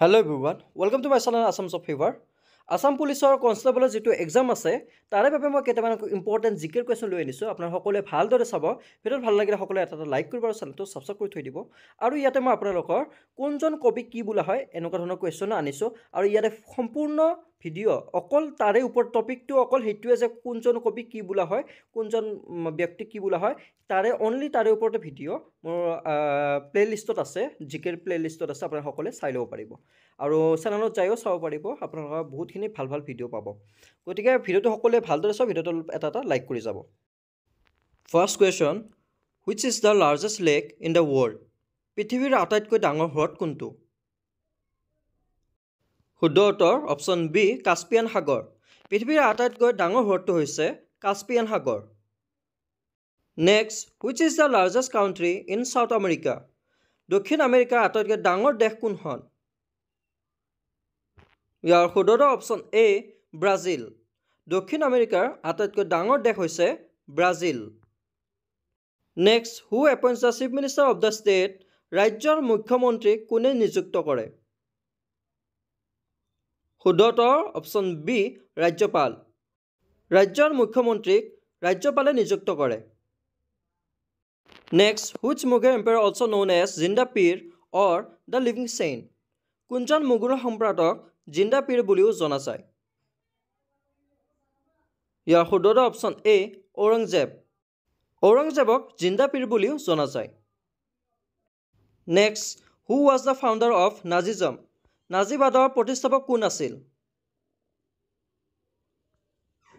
Hello everyone, welcome to my channel Assam of Fever. Assam পুলিচৰ কনষ্টেবলৰ যিটো exam আছে তাৰে বাবে মই কেইটামান ইম্পৰ্টেণ্ট জিকেৰ কুৱেশ্যন লৈ আনিছোঁ। আপোনাৰ সকলোৱে ভালদৰে চাব। ভিডিঅ'টো ভাল লাগিলে সকলোৱে এটা লাইক কৰিব আৰু চেনেলটো ছাবস্ক্ৰাইব কৰি থৈ দিব। আৰু ইয়াতে মই আপোনালোকৰ কোনজন কবি কি বোলা হয় এনেকুৱা ধৰণৰ কুৱেশ্যন আনিছোঁ। আৰু ইয়াতে সম্পূৰ্ণ ভিডিঅ' অকল তাৰে ওপৰত টপিকটো অকল সেইটোৱে যে কোনজন কবি কি বোলা হয়, কোনজন ব্যক্তি কি বোলা হয়, তাৰে অনলি তাৰে ওপৰতে ভিডিঅ' মোৰ প্লে'লিষ্টত আছে, জিকেৰ প্লে'লিষ্টত আছে, আপোনালোকে সকলোৱে চাই ল'ব পাৰিব। আৰু চেনেলত যায়ো চাব পাৰিব, আপোনালোকৰ বহুতখিনি ভাল ভাল ভিডিঅ' পাব। গতিকে ভিডিঅ'টো সকলোৱে ভালদৰে চাওক, ভিডিঅ'টো এটা লাইক কৰি যাব। First question, which is the largest lake in the world? পৃথিৱীৰ আটাইতকৈ ডাঙৰ হ্ৰদ কোনটো? শুদ্ধ উত্তৰ অপশ্যন বি, কাস্পিয়ান সাগৰ। পৃথিৱীৰ আটাইতকৈ ডাঙৰ হ্ৰদটো হৈছে কাস্পিয়ান সাগৰ। Next, which is the largest country in South America? দক্ষিণ আমেৰিকাৰ আটাইতকৈ ডাঙৰ দেশ কোনখন? ইয়াৰ শুদ্ধ অপশ্যন এ, ব্ৰাজিল। দক্ষিণ আমেৰিকাৰ আটাইতকৈ ডাঙৰ দেশ হৈছে Brazil. Next, who appoints the chief minister of the state? ৰাজ্যৰ মুখ্যমন্ত্ৰীক কোনে নিযুক্ত কৰে? শুদ্ধ উত্তৰ অপশ্যন বি, ৰাজ্যপাল। ৰাজ্যৰ মুখ্যমন্ত্ৰীক ৰাজ্যপালে নিযুক্ত কৰে। Next, which Mughal empire also' known as Zinda Pir or the living saint? কোনজন মোগল সম্ৰাটক জিন্দা পীৰ বুলিও জনা যায়? ইয়াৰ শুদ্ধ অপশ্যন এ, ঔৰংজেব। ঔৰংজেবক জিন্দা পীৰ বুলিও জনা যায়। Next, who was the founder of Nazism? নাজিবাদৰ প্ৰতিষ্ঠাপক কোন আছিল?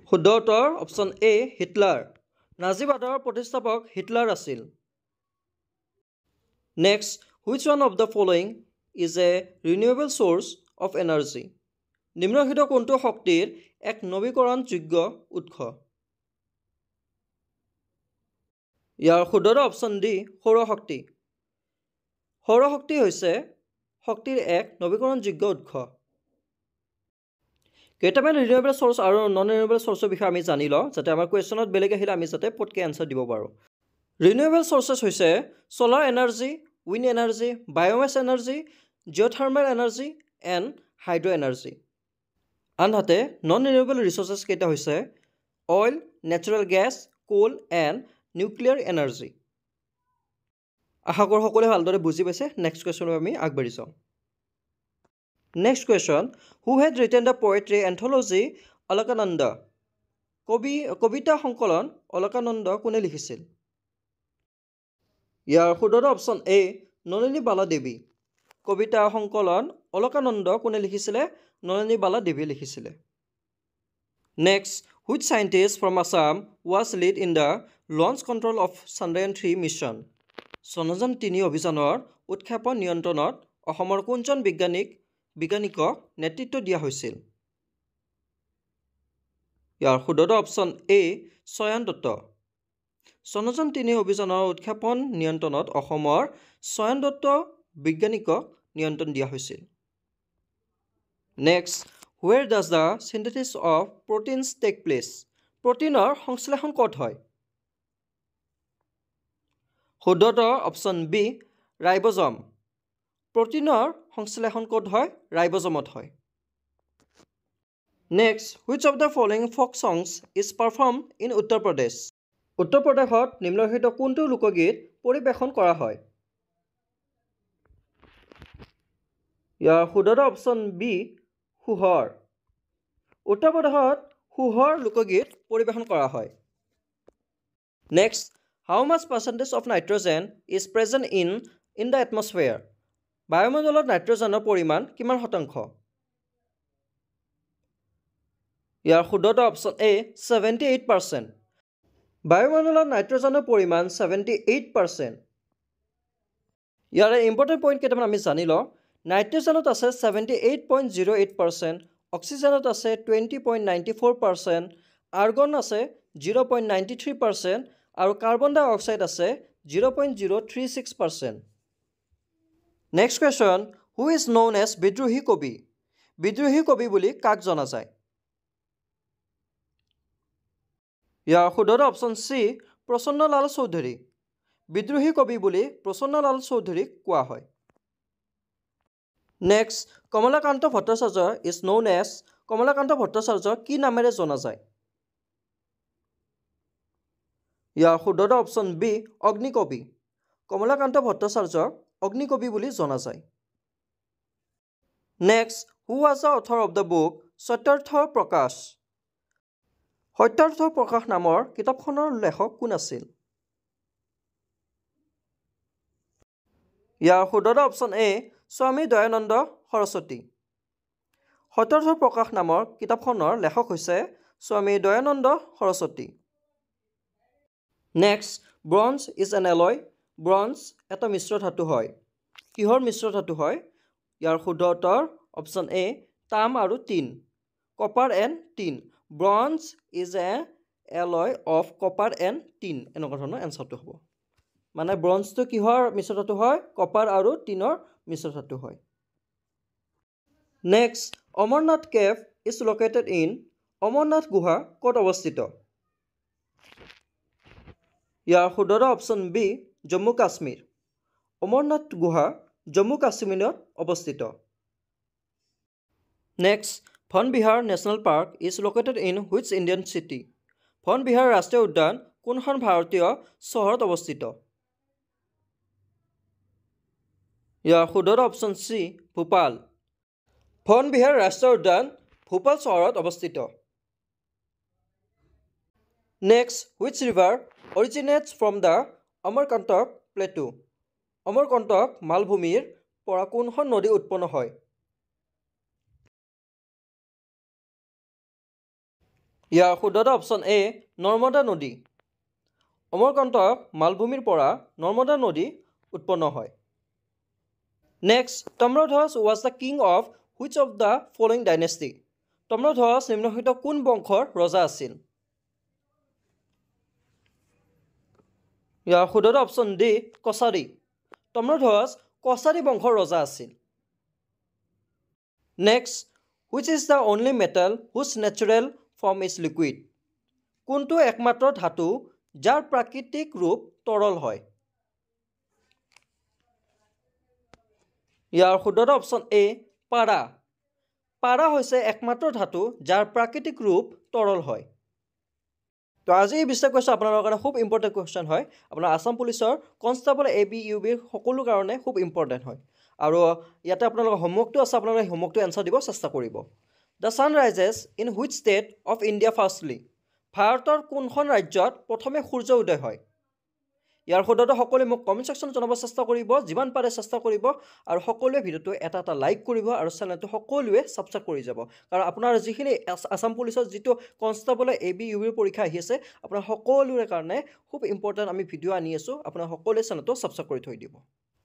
শুদ্ধ উত্তৰ অপশ্যন এ, হিটলাৰ। নাজিবাদৰ প্ৰতিষ্ঠাপক হিটলাৰ আছিল। Next, which one of the following is a renewable source of energy? নিম্নলিখিত কোনটো শক্তিৰ এক নৱীকৰণযোগ্য উৎস? ইয়াৰ শুদ্ধ অপশ্যন ডি, সৌৰশক্তি। সৌৰশক্তি হৈছে শক্তিৰ এক নৱীকৰণযোগ্য উৎস। কেইটামান ৰিনিউৱেবল চ'ৰ্চ আৰু নন ৰিনিউৱেবল চ'ৰ্চৰ বিষয়ে আমি জানি লওঁ, যাতে আমাৰ কুৱেশ্যনত বেলেগ আহিলে আমি যাতে পটকৈ এনচাৰ দিব পাৰোঁ। ৰিনিউৱেবল চ'ৰ্চেছ হৈছে solar energy, wind energy, biomass energy, geothermal energy and hydro' energy. আনহাতে নন ৰিনিউৱেবল ৰিচ'ৰ্চেছ কেইটা হৈছে oil, natural gas, coal and nuclear energy. আশা কৰোঁ সকলোৱে ভালদৰে বুজি পাইছে। নেক্সট কুৱেশ্যনলৈ আমি আগবাঢ়ি যাওঁ। Next question, who had written the poetry anthology Alakananda? কবিতা সংকলন অলকানন্দ কোনে লিখিছিল? ইয়াৰ শুদ্ধ অপশ্যন এ, নলিনী বালা দেৱী। কবিতা সংকলন অলকানন্দ কোনে লিখিছিলে? নলিনী বালা দেৱীয়ে লিখিছিলে। Next, which scientist from Assam was lead in the launch control of Chandrayaan 3 mission? Chandrayaan 3 অভিযানৰ উৎক্ষেপণ নিয়ন্ত্ৰণত অসমৰ কোনজন বিজ্ঞানীকক নেতৃত্ব দিয়া হৈছিল? ইয়াৰ শুদ্ধ অপশ্যন এ, স্বয়ন দত্ত। চন্দ্ৰযান 3 অভিযানৰ উৎক্ষেপণ নিয়ন্ত্ৰণত অসমৰ স্বয়ন দত্ত বিজ্ঞানীকক নিয়ন্ত্ৰণ দিয়া হৈছিল। Next, where does the synthesis of proteins take place? প্ৰটিনৰ সংশ্লেষণ ক'ত হয়? শুদ্ধ অপশ্যন বি, ৰাইব'জম। প্ৰটিনৰ সংশ্লেষণ ক'ত হয়? ৰাইব'জমত হয়। Next, which of the following folk songs is perform in Uttar Pradesh? উত্তৰ প্ৰদেশত নিম্নলিখিত কোনটো লোকগীত পৰিৱেশন কৰা হয়? ইয়াৰ শুদ্ধ অপশ্যন বি, সুহৰ। উত্তৰ প্ৰদেশত সুহৰ লোকগীত পৰিৱেশন কৰা হয়। Next, how much percentage of nitrogen is present in the atmosphere? বায়ুমণ্ডলত নাইট্ৰজেনৰ পৰিমাণ কিমান শতাংশ? ইয়াৰ শুদ্ধ অপশ্যন এ, 78%। বায়ুমণ্ডলত নাইট্ৰজেনৰ পৰিমাণ 78%। ইয়াৰে ইম্পৰ্টেণ্ট পইণ্ট কেইটামান আমি জানি লওঁ। নাইট্ৰজেনত আছে 78.08%, অক্সিজেনত আছে 20.94%, আৰ্গন আছে 0.93% আৰু কাৰ্বন ডাই অক্সাইড আছে 0.036%। Next question, who is known as বিদ্ৰোহী কবি? বিদ্ৰোহী কবি বুলি কাক জনা যায়? ইয়াৰ শুদ্ধ অপশ্যন চি, প্ৰসন্নলাল চৌধুৰী। বিদ্ৰোহী কবি বুলি প্ৰসন্নলাল চৌধুৰীক কোৱা হয়। Next, Kamalakanta Bhattacharya is known as, Kamalakanta Bhattacharya কি নামেৰে জনা যায়? ইয়াৰ শুদ্ধ অপশ্যন বি, অগ্নিকবি। কমলাকান্ত ভট্টাচাৰ্যক অগ্নিকবি বুলি জনা যায়। Next, who was the author of the book Satyarth Prakash? Satyarth প্ৰকাশ নামৰ কিতাপখনৰ লেখক কোন আছিল? ইয়াৰ শুদ্ধ অপশ্যন এ, স্বামী দয়ানন্দ সৰস্বতী। সত্যাৰ্থ প্ৰকাশ নামৰ কিতাপখনৰ লেখক হৈছে Swami Dayananda Saraswati. Next, bronze is an alloy, bronze এটা মিশ্ৰ ধাতু হয়। কিহৰ মিশ্ৰ ধাতু হয়? ইয়াৰ শুদ্ধ উত্তৰ অপশ্যন এ, তাম আৰু tin, copper and tin. Bronze is a alloy of copper and tin, এনেকুৱা ধৰণৰ এনচাৰটো হ'ব। মানে ব্ৰঞ্জটো কিহৰ মিশ্ৰ ধাতু হয়? কপাৰ আৰু টিনৰ মিশ্ৰ ধাতু হয়। Next, Amarnath cave is located in, Amarnath গুহা ক'ত অৱস্থিত? ইয়াৰ শুদ্ধ অপশ্যন বি, জম্মু কাশ্মীৰ। অমৰনাথ গুহা জম্মু কাশ্মীৰত অৱস্থিত। Next, Van Vihar national park is located in which Indian city? Van Vihar ৰাষ্ট্ৰীয় উদ্যান কোনখন ভাৰতীয় চহৰত অৱস্থিত? ইয়াৰ শুদ্ধ অপশ্যন চি, ভূপাল। ভন বিহাৰ ৰাষ্ট্ৰীয় উদ্যান ভূপাল চহৰত অৱস্থিত। Next, which river originates from the Amarkantak plateau? Amarkantak মালভূমিৰ পৰা কোনখন নদী উৎপন্ন হয়? ইয়াৰ শুদ্ধ অপশ্যন এ, নৰ্মদা নদী। অমৰকণ্টক মালভূমিৰ পৰা নৰ্মদা নদী উৎপন্ন হয়। Next, Tamradhwaj was the king of which of the following dynasty? Tamradhwaj নিম্নলিখিত কোন বংশৰ ৰজা আছিল? ইয়াৰ শুদ্ধ অপশ্যন ডি, কছাৰী। তাম্ৰধ্বজ কছাৰী বংশৰ ৰজা আছিল। Next, which is the only metal হুজ নেচাৰেল ফৰ্ম ইজ লিকুইড? কোনটো একমাত্ৰ ধাতু যাৰ প্ৰাকৃতিক ৰূপ তৰল হয়? ইয়াৰ শুদ্ধ অপশ্যন এ, পাৰা। পাৰা হৈছে একমাত্ৰ ধাতু যাৰ প্ৰাকৃতিক ৰূপ তৰল হয়। তো আজি এই 20টা কুৱেশ্যন আপোনালোকৰ কাৰণে খুব ইম্পৰ্টেণ্ট কুৱেশ্যন হয়। আপোনাৰ আছাম পুলিচৰ কনষ্টেবল AB UBৰ সকলো কাৰণে খুব ইম্পৰ্টেণ্ট হয়। আৰু ইয়াতে আপোনালোকৰ হোমৱৰ্কটো আছে, আপোনালোকে হোমৱৰ্কটো এনচাৰ দিব চেষ্টা কৰিব। The sun rises in which state of India firstly? ভাৰতৰ কোনখন ৰাজ্যত প্ৰথমে সূৰ্য উদয় হয়? ইয়াৰ শুদ্ধটো সকলোৱে মোক কমেণ্ট ছেকশ্যনত জনাব চেষ্টা কৰিব, যিমান পাৰে চেষ্টা কৰিব। আৰু সকলোৱে ভিডিঅ'টো এটা লাইক কৰিব আৰু চেনেলটো সকলোৱে ছাবস্ক্ৰাইব কৰি যাব। কাৰণ আপোনাৰ যিখিনি আছাম পুলিচৰ যিটো কনষ্টেবল AB UBৰ পৰীক্ষা আহি আছে, আপোনাৰ সকলোৰে কাৰণে খুব ইম্পৰ্টেণ্ট আমি ভিডিঅ' আনি আছোঁ। আপোনাৰ সকলোৱে চেনেলটো ছাবস্ক্ৰাইব কৰি থৈ দিব।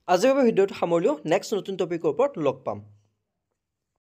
আজিৰ বাবে ভিডিঅ'টো সামৰিলোঁ। নেক্সট নতুন টপিকৰ ওপৰত লগ পাম।